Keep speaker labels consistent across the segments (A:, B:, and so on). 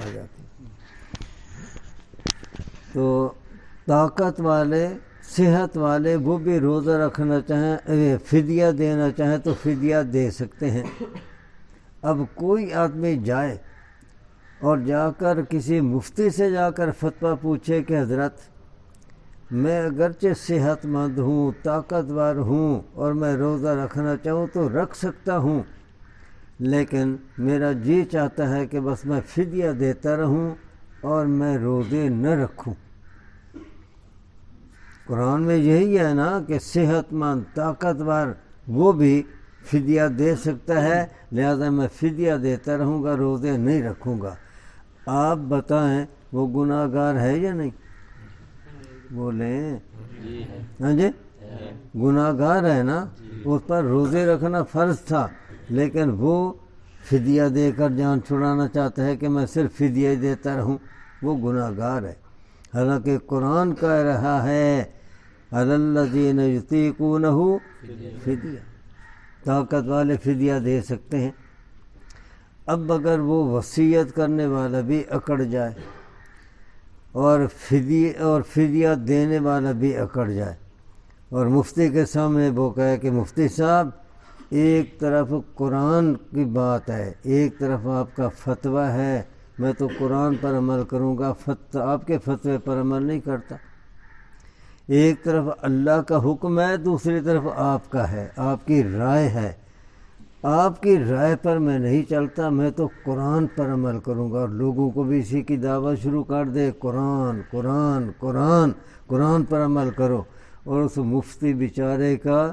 A: آ جاتی ہے۔ تو طاقت والے، صحت والے وہ بھی روزہ رکھنا چاہیں، فدیہ دینا چاہیں تو فدیہ دے سکتے ہیں۔ اب کوئی آدمی جائے اور جا کر کسی مفتی سے جا کر فتویٰ پوچھے کہ حضرت میں اگرچہ صحت مند ہوں، طاقتور ہوں اور میں روزہ رکھنا چاہوں تو رکھ سکتا ہوں، لیکن میرا جی چاہتا ہے کہ بس میں فدیہ دیتا رہوں اور میں روزے نہ رکھوں۔ قرآن میں یہی ہے نا کہ صحت مند، طاقتور وہ بھی فدیہ دے سکتا ہے، لہذا میں فدیہ دیتا رہوں گا، روزے نہیں رکھوں گا۔ آپ بتائیں وہ گناہ گار ہے یا نہیں؟ بولیں ہاں جی، گناہ گار ہے نا، اس پر روزے رکھنا فرض تھا، لیکن وہ فدیہ دے کر جان چھڑانا چاہتا ہے کہ میں صرف فدیہ ہی دیتا رہوں، وہ گناہ گار ہے۔ حالانکہ قرآن کہہ رہا ہے علی الذین یطیقونہ فدیہ، طاقت والے فدیہ دے سکتے ہیں۔ اب اگر وہ وصیت کرنے والا بھی اکڑ جائے اور فدیہ دینے والا بھی اکڑ جائے اور مفتی کے سامنے وہ کہے کہ مفتی صاحب ایک طرف قرآن کی بات ہے، ایک طرف آپ کا فتویٰ ہے، میں تو قرآن پر عمل کروں گا، آپ کے فتوے پر عمل نہیں کرتا۔ ایک طرف اللہ کا حکم ہے، دوسری طرف آپ کا ہے، آپ کی رائے ہے، آپ کی رائے پر میں نہیں چلتا، میں تو قرآن پر عمل کروں گا، اور لوگوں کو بھی اسی کی دعوت شروع کر دے، قرآن قرآن قرآن، قرآن پر عمل کرو، اور اس مفتی بیچارے کا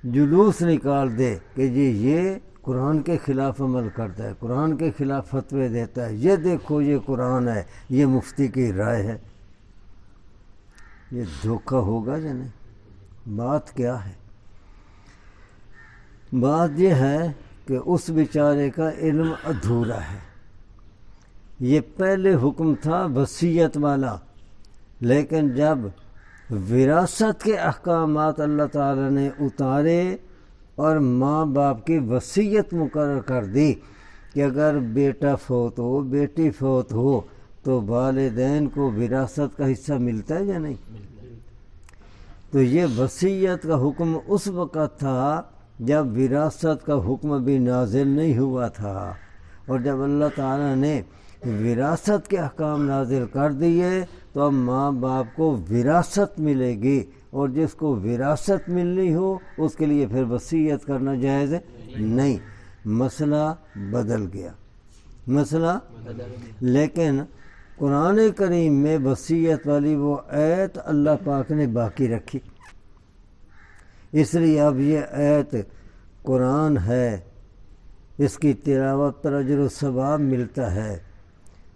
A: جلوس نکال دے کہ جی یہ قرآن کے خلاف عمل کرتا ہے، قرآن کے خلاف فتوے دیتا ہے، یہ دیکھو یہ قرآن ہے، یہ مفتی کی رائے ہے۔ یہ دھوکہ ہوگا یا نہیں؟ بات کیا ہے؟ بات یہ ہے کہ اس بیچارے کا علم ادھورا ہے۔ یہ پہلے حکم تھا وصیت والا، لیکن جب وراثت کے احکامات اللہ تعالی نے اتارے اور ماں باپ کی وصیت مقرر کر دی کہ اگر بیٹا فوت ہو، بیٹی فوت ہو تو والدین کو وراثت کا حصہ ملتا ہے یا نہیں؟ تو یہ وصیت کا حکم اس وقت تھا جب وراثت کا حکم بھی نازل نہیں ہوا تھا، اور جب اللہ تعالیٰ نے وراثت کے احکام نازل کر دیے تو اب ماں باپ کو وراثت ملے گی، اور جس کو وراثت ملنی ہو اس کے لیے پھر وصیت کرنا جائز نہیں۔ مسئلہ بدل گیا، مسئلہ لیکن قرآن کریم میں وصیت والی وہ آیت اللہ پاک نے باقی رکھی، اس لیے اب یہ آیت قرآن ہے، اس کی تلاوت پر اجر و ثواب ملتا ہے۔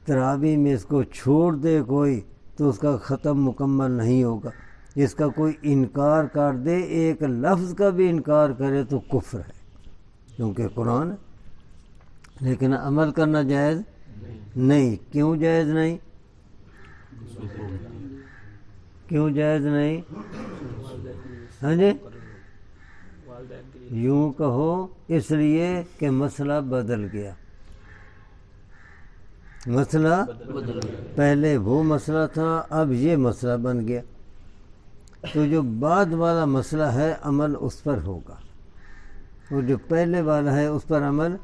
A: تراویح میں اس کو چھوڑ دے کوئی تو اس کا ختم مکمل نہیں ہوگا، اس کا کوئی انکار کر دے، ایک لفظ کا بھی انکار کرے تو کفر ہے، کیونکہ قرآن ہے، لیکن عمل کرنا جائز نہیں۔ کیوں جائز نہیں؟ کیوں جائز نہیں؟ ہاں جی، یوں کہو اس لیے کہ مسئلہ بدل گیا، مسئلہ پہلے وہ مسئلہ تھا، اب یہ مسئلہ بن گیا، تو جو بعد والا مسئلہ ہے عمل اس پر ہوگا، اور جو پہلے والا ہے اس پر عمل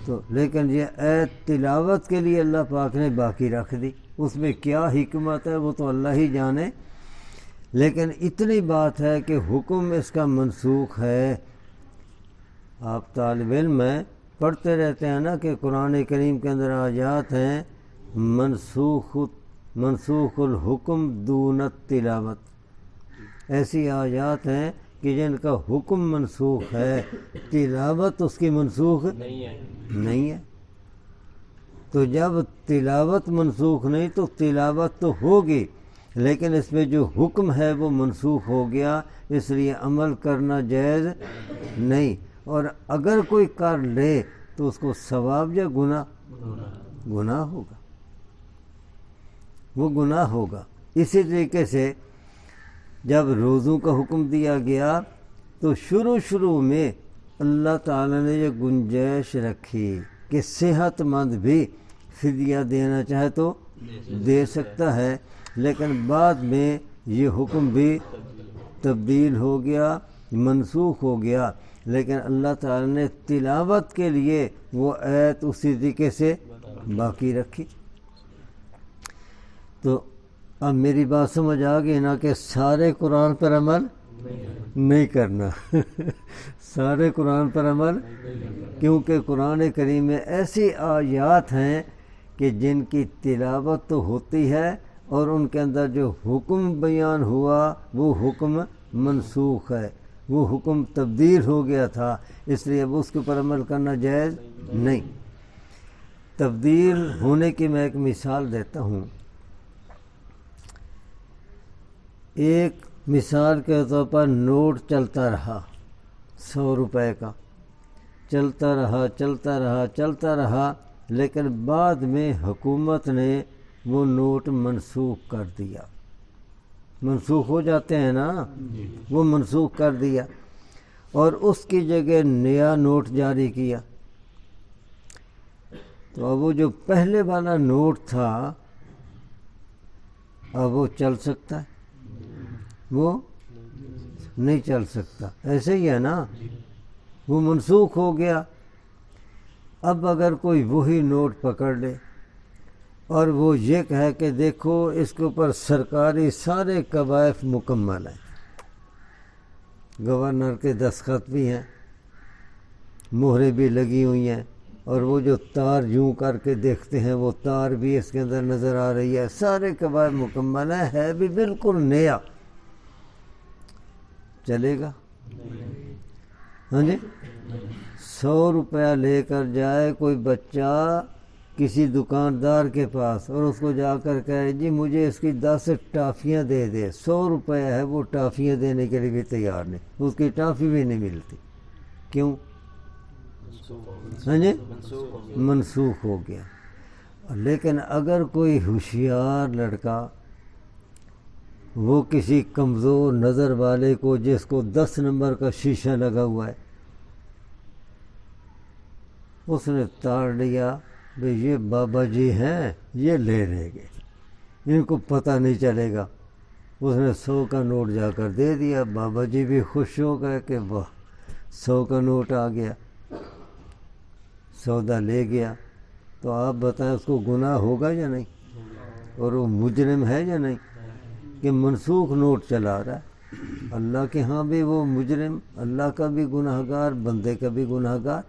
A: تو، لیکن یہ آیت تلاوت کے لیے اللہ پاک نے باقی رکھ دی، اس میں کیا حکمت ہے وہ تو اللہ ہی جانے، لیکن اتنی بات ہے کہ حکم اس کا منسوخ ہے۔ آپ طالب علم میں پڑھتے رہتے ہیں نا کہ قرآن کریم کے اندر آیات ہیں منسوخ الحکم دون التلاوت، ایسی آیات ہیں کہ جن کا حکم منسوخ ہے، تلاوت اس کی منسوخ نہیں ہے۔ تو جب تلاوت منسوخ نہیں تو تلاوت تو ہوگی، لیکن اس میں جو حکم ہے وہ منسوخ ہو گیا، اس لیے عمل کرنا جائز نہیں، اور اگر کوئی کر لے تو اس کو ثواب یا گناہ ہوگا، وہ گناہ ہوگا۔ اسی طریقے سے جب روزوں کا حکم دیا گیا تو شروع میں اللہ تعالیٰ نے یہ گنجائش رکھی کہ صحت مند بھی فدیہ دینا چاہے تو دے سکتا ہے، لیکن بعد میں یہ حکم بھی تبدیل ہو گیا، منسوخ ہو گیا، لیکن اللہ تعالیٰ نے تلاوت کے لیے وہ آیت اسی طریقے سے باقی رکھی۔ تو اب میری بات سمجھ آ گئی نا کہ سارے قرآن پر عمل نہیں کرنا سارے قرآن پر عمل، کیونکہ قرآن کریم میں ایسی آیات ہیں کہ جن کی تلاوت تو ہوتی ہے اور ان کے اندر جو حکم بیان ہوا وہ حکم منسوخ ہے، وہ حکم تبدیل ہو گیا تھا، اس لیے اب اس کے اوپر عمل کرنا جائز نہیں۔ تبدیل ہونے کی میں ایک مثال دیتا ہوں۔ ایک مثال کے طور پر نوٹ چلتا رہا 100 روپے کا، چلتا رہا چلتا رہا چلتا رہا، لیکن بعد میں حکومت نے وہ نوٹ منسوخ کر دیا۔ منسوخ ہو جاتے ہیں نا، وہ منسوخ کر دیا اور اس کی جگہ نیا نوٹ جاری کیا۔ تو اب وہ جو پہلے والا نوٹ تھا اب وہ چل سکتا ہے؟ وہ نہیں چل سکتا، ایسے ہی ہے نا، وہ منسوخ ہو گیا۔ اب اگر کوئی وہی نوٹ پکڑ لے اور وہ یہ کہے کہ دیکھو اس کے اوپر سرکاری سارے قوائف مکمل ہیں، گورنر کے دستخط بھی ہیں، مہریں بھی لگی ہوئی ہیں، اور وہ جو تار یوں کر کے دیکھتے ہیں وہ تار بھی اس کے اندر نظر آ رہی ہے، سارے قوائف مکمل ہیں، ہے بھی بالکل نیا، چلے گا؟ ہاں جی، 100 روپیہ لے کر جائے کوئی بچہ کسی دکاندار کے پاس اور اس کو جا کر کہے جی مجھے اس کی 10 ٹافیاں دے دے، 100 روپیہ ہے، وہ ٹافیاں دینے کے لیے بھی تیار نہیں، اس کی ٹافی بھی نہیں ملتی، کیوں؟ ہاں جی، منسوخ ہو گیا۔ لیکن اگر کوئی ہوشیار لڑکا وہ کسی کمزور نظر والے کو جس کو 10 نمبر کا شیشہ لگا ہوا ہے، اس نے تاڑ لیا بھئی یہ بابا جی ہیں، یہ لے لیں گے، ان کو پتہ نہیں چلے گا، اس نے 100 کا نوٹ جا کر دے دیا، بابا جی بھی خوش ہو گئے کہ واہ 100 کا نوٹ آ گیا، سودا لے گیا۔ تو آپ بتائیں اس کو گناہ ہوگا یا نہیں؟ اور وہ مجرم ہے یا نہیں کہ منسوخ نوٹ چلا رہا ہے؟ اللہ کے ہاں بھی وہ مجرم، اللہ کا بھی گناہگار، بندے کا بھی گناہگار۔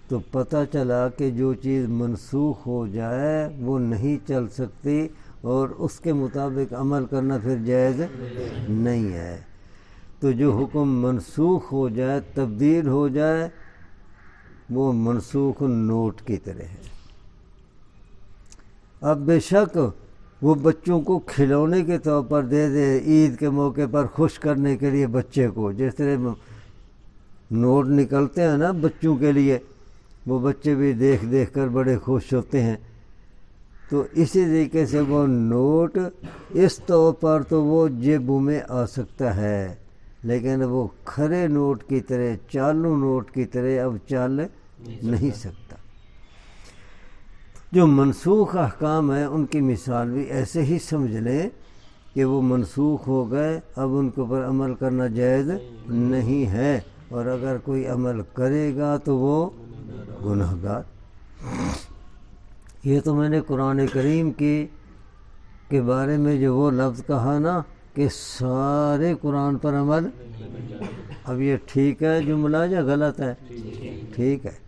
A: تو پتہ چلا کہ جو چیز منسوخ ہو جائے وہ نہیں چل سکتی اور اس کے مطابق عمل کرنا پھر جائز نہیں ہے۔ تو جو حکم منسوخ ہو جائے، تبدیل ہو جائے، وہ منسوخ نوٹ کی طرح ہے۔ اب بے شک وہ بچوں کو کھلونے کے طور پر دے دے، عید کے موقع پر خوش کرنے کے لیے بچے کو، جس طرح نوٹ نکلتے ہیں نا بچوں کے لیے، وہ بچے بھی دیکھ دیکھ کر بڑے خوش ہوتے ہیں، تو اسی طریقے سے وہ نوٹ اس طور پر تو وہ جیبوں میں آ سکتا ہے، لیکن وہ کھرے نوٹ کی طرح، چالو نوٹ کی طرح اب چل نہیں سکتا۔ جو منسوخ احکام ہیں ان کی مثال بھی ایسے ہی سمجھ لیں کہ وہ منسوخ ہو گئے، اب ان کے اوپر عمل کرنا جائز نہیں ہے، اور اگر کوئی عمل کرے گا تو وہ گناہگار۔ یہ تو میں نے قرآن کریم کے بارے میں جو وہ لفظ کہا نا کہ سارے قرآن پر عمل، اب یہ ٹھیک ہے جملہ یا غلط ہے؟ ٹھیک ہے۔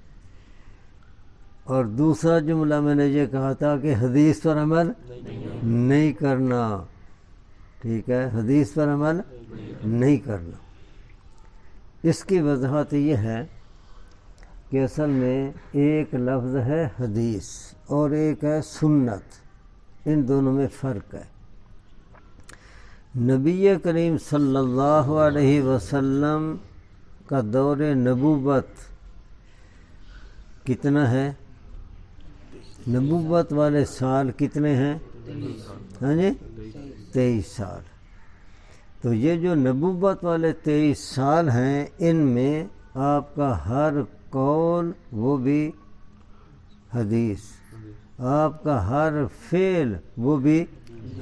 A: اور دوسرا جملہ میں نے یہ کہا تھا کہ حدیث پر عمل نہیں کرنا، ٹھیک ہے، حدیث پر عمل نہیں کرنا۔ اس کی وضاحت یہ ہے کہ اصل میں ایک لفظ ہے حدیث اور ایک ہے سنت، ان دونوں میں فرق ہے۔ نبی کریم صلی اللہ علیہ وسلم کا دور نبوت کتنا ہے؟ نبوت والے سال کتنے ہیں؟ ہاں جی، 23 سال۔ تو یہ جو نبوت والے 23 سال ہیں، ان میں آپ کا ہر قول وہ بھی حدیث، آپ کا ہر فعل وہ بھی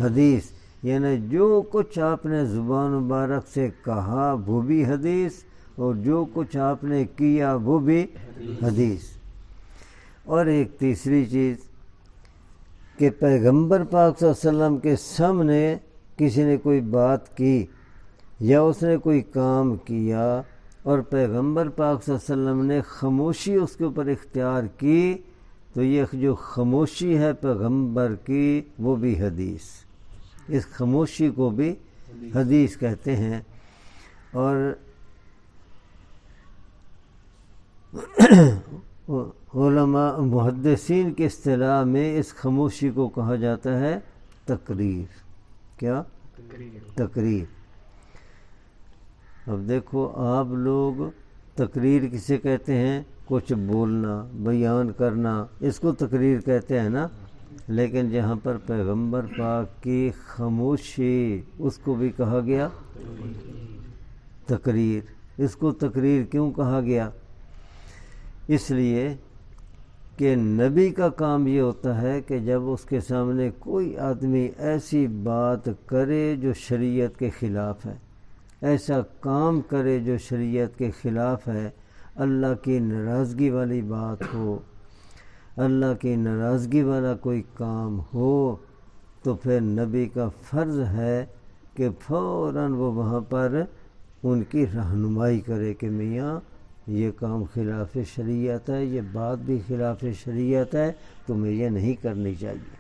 A: حدیث، یعنی جو کچھ آپ نے زبان مبارک سے کہا وہ بھی حدیث، اور جو کچھ آپ نے کیا وہ بھی حدیث۔ اور ایک تیسری چیز کہ پیغمبر پاک صلی اللہ علیہ وسلم کے سامنے کسی نے کوئی بات کی یا اس نے کوئی کام کیا اور پیغمبر پاک صلی اللہ علیہ وسلم نے خاموشی اس کے اوپر اختیار کی، تو یہ جو خاموشی ہے پیغمبر کی وہ بھی حدیث، اس خاموشی کو بھی حدیث کہتے ہیں۔ اور علماء محدثین کی اصطلاح میں اس خاموشی کو کہا جاتا ہے تقریر۔ کیا؟ تقریر۔ اب دیکھو آپ لوگ تقریر کسے کہتے ہیں؟ کچھ بولنا، بیان کرنا، اس کو تقریر کہتے ہیں نا، لیکن جہاں پر پیغمبر پاک کی خاموشی اس کو بھی کہا گیا تقریر۔ اس کو تقریر کیوں کہا گیا؟ اس لیے کہ نبی کا کام یہ ہوتا ہے کہ جب اس کے سامنے کوئی آدمی ایسی بات کرے جو شریعت کے خلاف ہے، ایسا کام کرے جو شریعت کے خلاف ہے، اللہ کی ناراضگی والی بات ہو، اللہ کی ناراضگی والا کوئی کام ہو، تو پھر نبی کا فرض ہے کہ فوراً وہ وہاں پر ان کی رہنمائی کرے کہ میاں یہ کام خلاف شریعت ہے، یہ بات بھی خلاف شریعت ہے، تمہیں یہ نہیں کرنی چاہیے۔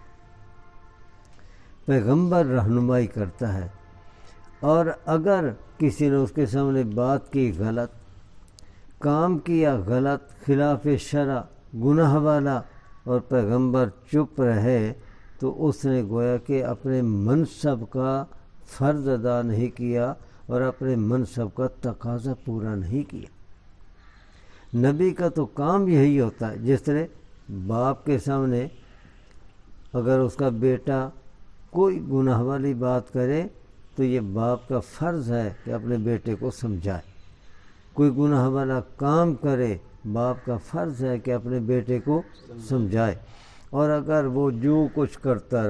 A: پیغمبر رہنمائی کرتا ہے، اور اگر کسی نے اس کے سامنے بات کی غلط، کام کیا غلط، خلاف شرع، گناہ والا، اور پیغمبر چپ رہے، تو اس نے گویا کہ اپنے منصب کا فرض ادا نہیں کیا اور اپنے منصب کا تقاضا پورا نہیں کیا۔ نبی کا تو کام یہی ہوتا ہے، جس طرح باپ کے سامنے اگر اس کا بیٹا کوئی گناہ والی بات کرے تو یہ باپ کا فرض ہے کہ اپنے بیٹے کو سمجھائے، کوئی گناہ والا کام کرے باپ کا فرض ہے کہ اپنے بیٹے کو سمجھائے، اور اگر وہ جو کچھ کرتا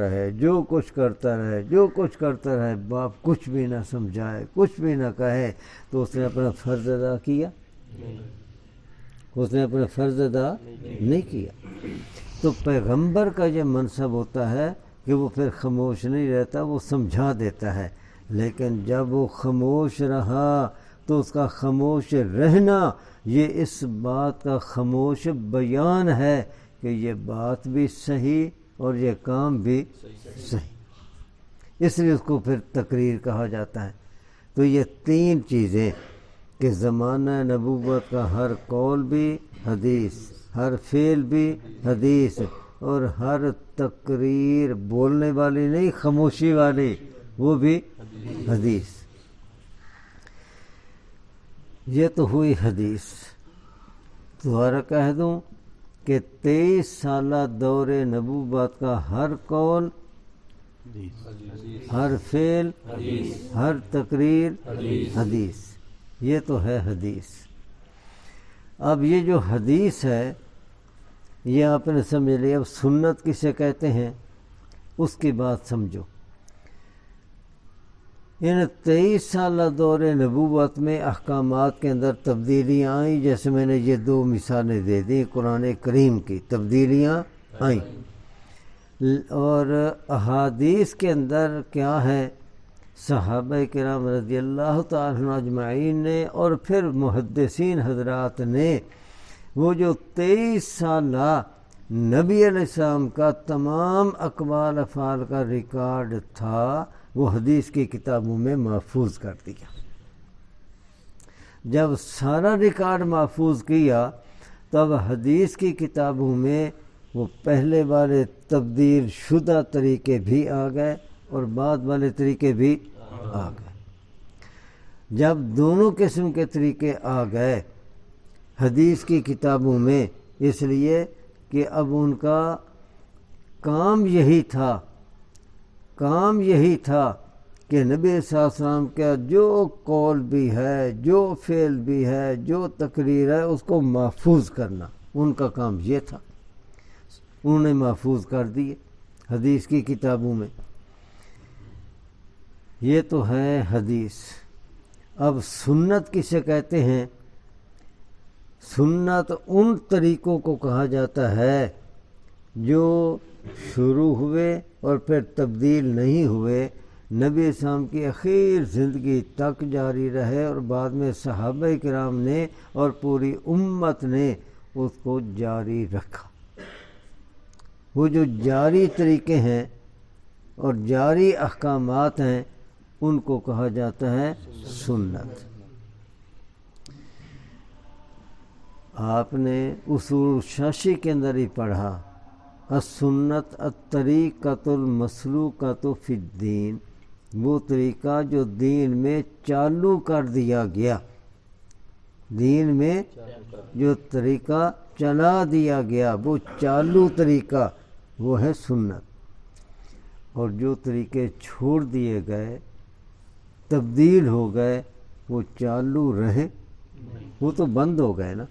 A: رہے باپ کچھ بھی نہ سمجھائے، کچھ بھی نہ کہے، تو اس نے اپنا فرض ادا کیا؟ اس نے اپنا فرض ادا نہیں کیا۔ تو پیغمبر کا یہ منصب ہوتا ہے کہ وہ پھر خاموش نہیں رہتا، وہ سمجھا دیتا ہے، لیکن جب وہ خاموش رہا تو اس کا خاموش رہنا یہ اس بات کا خاموش بیان ہے کہ یہ بات بھی صحیح اور یہ کام بھی صحیح، اس لیے اس کو پھر تقریر کہا جاتا ہے۔ تو یہ تین چیزیں کہ زمانہ نبوت کا ہر قول بھی حدیث، ہر فعل بھی حدیث، اور ہر تقریر بولنے والی نہیں، خاموشی والی، وہ بھی حدیث۔ یہ تو ہوئی حدیث۔ دوبارہ کہہ دوں کہ 23 سالہ دور نبوت کا ہر قول، ہر فعل، ہر تقریر حدیث، یہ تو ہے حدیث۔ اب یہ جو حدیث ہے یہ آپ نے سمجھ لیا۔ اب سنت کسے کہتے ہیں اس کی بات سمجھو۔ ان 23 سالہ دور نبوت میں احکامات کے اندر تبدیلیاں آئیں، جیسے میں نے یہ 2 مثالیں دے دیں، قرآن کریم کی تبدیلیاں آئیں، اور احادیث کے اندر کیا ہے، صحابہ کرام رضی اللہ تعالیٰ عنہ اجمعین نے اور پھر محدثین حضرات نے وہ جو 23 سالہ نبی علیہ السلام کا تمام اقوال افعال کا ریکارڈ تھا، وہ حدیث کی کتابوں میں محفوظ کر دیا۔ جب سارا ریکارڈ محفوظ کیا تب حدیث کی کتابوں میں وہ پہلے والے تبدیل شدہ طریقے بھی آ گئے اور بعد والے طریقے بھی آ گئے۔ جب دونوں قسم کے طریقے آ گئے حدیث کی کتابوں میں، اس لیے کہ اب ان کا کام یہی تھا کہ نبی صلی اللہ علیہ وسلم کا جو قول بھی ہے، جو فعل بھی ہے، جو تقریر ہے، اس کو محفوظ کرنا، ان کا کام یہ تھا۔ انہوں نے محفوظ کر دیے حدیث کی کتابوں میں۔ یہ تو ہے حدیث۔ اب سنت کسے کہتے ہیں؟ سنت ان طریقوں کو کہا جاتا ہے جو شروع ہوئے اور پھر تبدیل نہیں ہوئے، نبی اسلام کی اخیر زندگی تک جاری رہے، اور بعد میں صحابہ کرام نے اور پوری امت نے اس کو جاری رکھا۔ وہ جو جاری طریقے ہیں اور جاری احکامات ہیں ان کو کہا جاتا ہے سنت۔ آپ نے اصول شاشی کے اندر ہی پڑھا، السنت الطریقۃ المسلوکۃ فی الدین، وہ طریقہ جو دین میں چالو کر دیا گیا، دین میں جو طریقہ چلا دیا گیا وہ چالو طریقہ، وہ ہے سنت۔ اور جو طریقے چھوڑ دیے گئے، تبدیل ہو گئے، وہ چالو رہے؟ وہ تو بند ہو گئے نا۔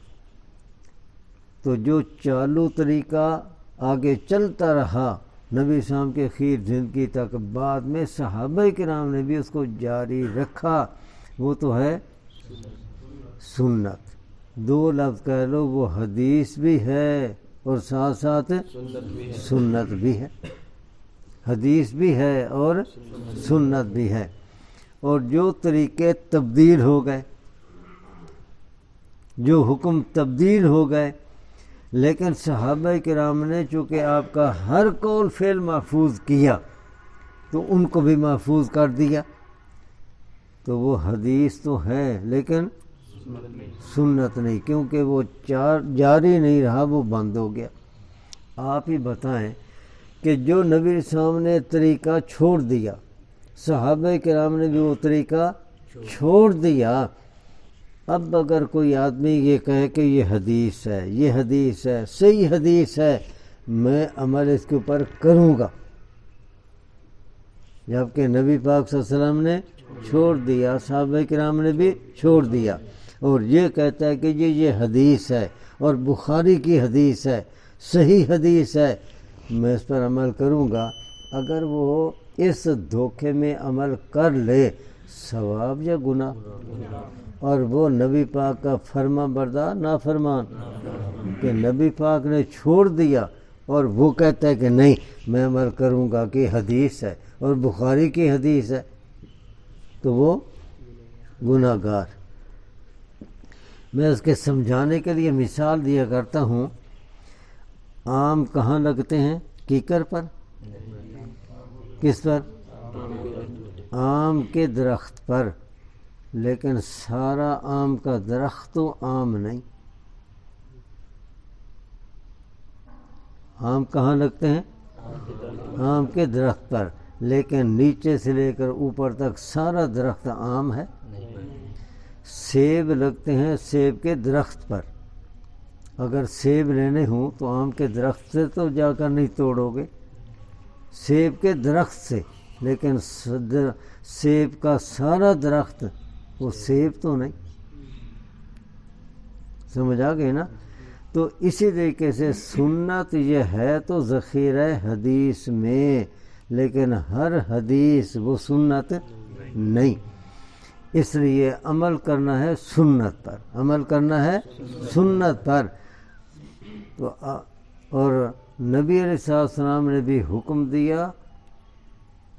A: تو جو چالو طریقہ آگے چلتا رہا نبی اسلام کے اخیر زندگی تک، بعد میں صحابہ کرام نے بھی اس کو جاری رکھا، وہ تو ہے سنت۔ دو لفظ کہہ لو، وہ حدیث بھی ہے اور ساتھ ساتھ سنت بھی ہے۔ حدیث بھی ہے اور سنت بھی ہے۔ اور جو طریقے تبدیل ہو گئے، جو حکم تبدیل ہو گئے، لیکن صحابہ کرام نے چونکہ آپ کا ہر قول فعل محفوظ کیا تو ان کو بھی محفوظ کر دیا، تو وہ حدیث تو ہے لیکن سنت نہیں، کیونکہ وہ جاری نہیں رہا، وہ بند ہو گیا۔ آپ ہی بتائیں کہ جو نبی اسلام نے طریقہ چھوڑ دیا، صحابہ کرام نے بھی وہ طریقہ چھوڑ دیا، اب اگر کوئی آدمی یہ کہے کہ یہ حدیث ہے، یہ حدیث ہے، صحیح حدیث ہے، میں عمل اس کے اوپر کروں گا، جبکہ نبی پاک صلی اللہ علیہ وسلم نے چھوڑ دیا، صحابہ کرام نے بھی چھوڑ دیا، اور یہ کہتا ہے کہ یہ حدیث ہے اور بخاری کی حدیث ہے، صحیح حدیث ہے، میں اس پر عمل کروں گا، اگر وہ اس دھوکے میں عمل کر لے، ثواب یا گناہ؟ اور وہ نبی پاک کا فرما بردار نافرمان، کہ نبی پاک نے چھوڑ دیا اور وہ کہتا ہے کہ نہیں میں عمل کروں گا کہ حدیث ہے اور بخاری کی حدیث ہے، تو وہ گناہ گار۔ میں اس کے سمجھانے کے لیے مثال دیا کرتا ہوں، آم کہاں لگتے ہیں؟ کیکر پر؟ کس پر؟ آم کے درخت پر، لیکن سارا آم کا درخت تو آم نہیں۔ آم کہاں لگتے ہیں؟ آم کے درخت پر، لیکن نیچے سے لے کر اوپر تک سارا درخت آم ہے؟ سیب لگتے ہیں سیب کے درخت پر، اگر سیب لینے ہوں تو آم کے درخت سے تو جا کر نہیں توڑو گے، سیب کے درخت سے، لیکن سیب کا سارا درخت وہ سیب تو نہیں۔ سمجھ آ گئی نا؟ تو اسی طریقے سے سنت یہ ہے تو ذخیرہ حدیث میں، لیکن ہر حدیث وہ سنت نہیں، اس لیے عمل کرنا ہے سنت پر، عمل کرنا ہے سنت پر۔ تو اور نبی علیہ السلام نے بھی حکم دیا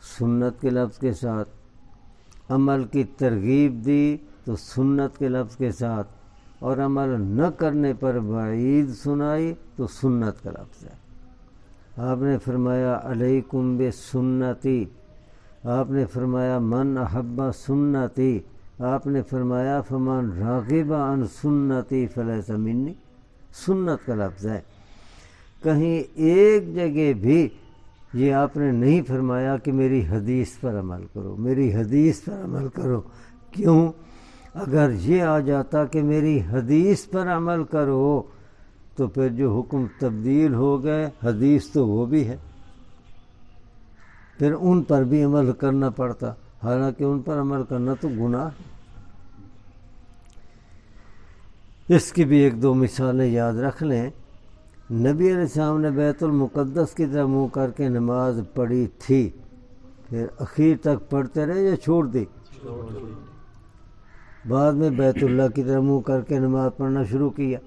A: سنت کے لفظ کے ساتھ، عمل کی ترغیب دی تو سنت کے لفظ کے ساتھ، اور عمل نہ کرنے پر وعید سنائی تو سنت کا لفظ ہے۔ آپ نے فرمایا علیکم بسنتی، آپ نے فرمایا من احب سنتی، آپ نے فرمایا فمن راغب عن سنتی فلیس منی، سنت کا لفظ ہے۔ کہیں ایک جگہ بھی یہ آپ نے نہیں فرمایا کہ میری حدیث پر عمل کرو، میری حدیث پر عمل کرو۔ کیوں؟ اگر یہ آ جاتا کہ میری حدیث پر عمل کرو تو پھر جو حکم تبدیل ہو گئے، حدیث تو وہ بھی ہے، پھر ان پر بھی عمل کرنا پڑتا، حالانکہ ان پر عمل کرنا تو گناہ۔ اس کی بھی ایک دو مثالیں یاد رکھ لیں نبی علیہ السلام نے بیت المقدس کی طرف منہ کر کے نماز پڑھی تھی، پھر اخیر تک پڑھتے رہے یا چھوڑ دی؟ بعد میں بیت اللہ کی طرف منہ کر کے نماز پڑھنا شروع کیا۔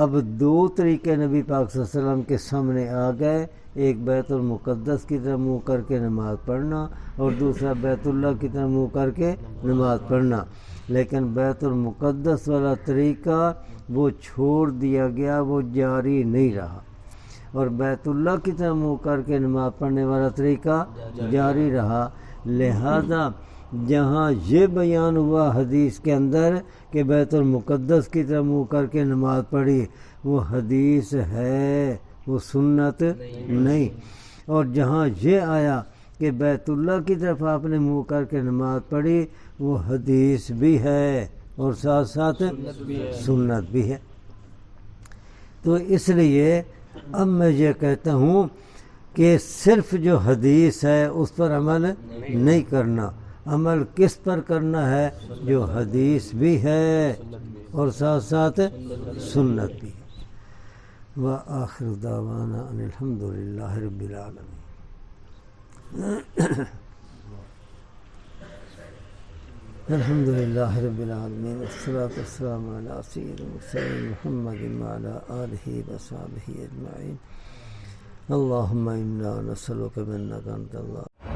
A: اب دو طریقے نبی پاک صلی اللہ علیہ وسلم کے سامنے آ گئے، ایک بیت المقدس کی طرف منہ کر کے نماز پڑھنا اور دوسرا بیت اللہ کی طرف منہ کر کے نماز پڑھنا، لیکن بیت المقدس والا طریقہ وہ چھوڑ دیا گیا، وہ جاری نہیں رہا، اور بیت اللہ کی طرف منہ کر کے نماز پڑھنے والا طریقہ جاری رہا۔ لہذا جہاں یہ بیان ہوا حدیث کے اندر کہ بیت المقدس کی طرف منہ کر کے نماز پڑھی، وہ حدیث ہے، وہ سنت نہیں، اور جہاں یہ آیا کہ بیت اللہ کی طرف آپ نے منہ کر کے نماز پڑھی، وہ حدیث بھی ہے اور ساتھ ساتھ سنت بھی ہے۔ تو اس لیے اب میں یہ کہتا ہوں کہ صرف جو حدیث ہے اس پر عمل نہیں کرنا، عمل کس پر کرنا ہے؟ جو حدیث بھی ہے اور ساتھ ساتھ سنت بھی ہے۔ وآخر دعوانا ان الحمد للہ رب العالمین۔ الحمد للہ رب العالمین، والصلاة والسلام علی سید المرسلین محمد وعلی آلہ وصحبہ اجمعین۔ اللہم انا نسألک بأنک انت اللہ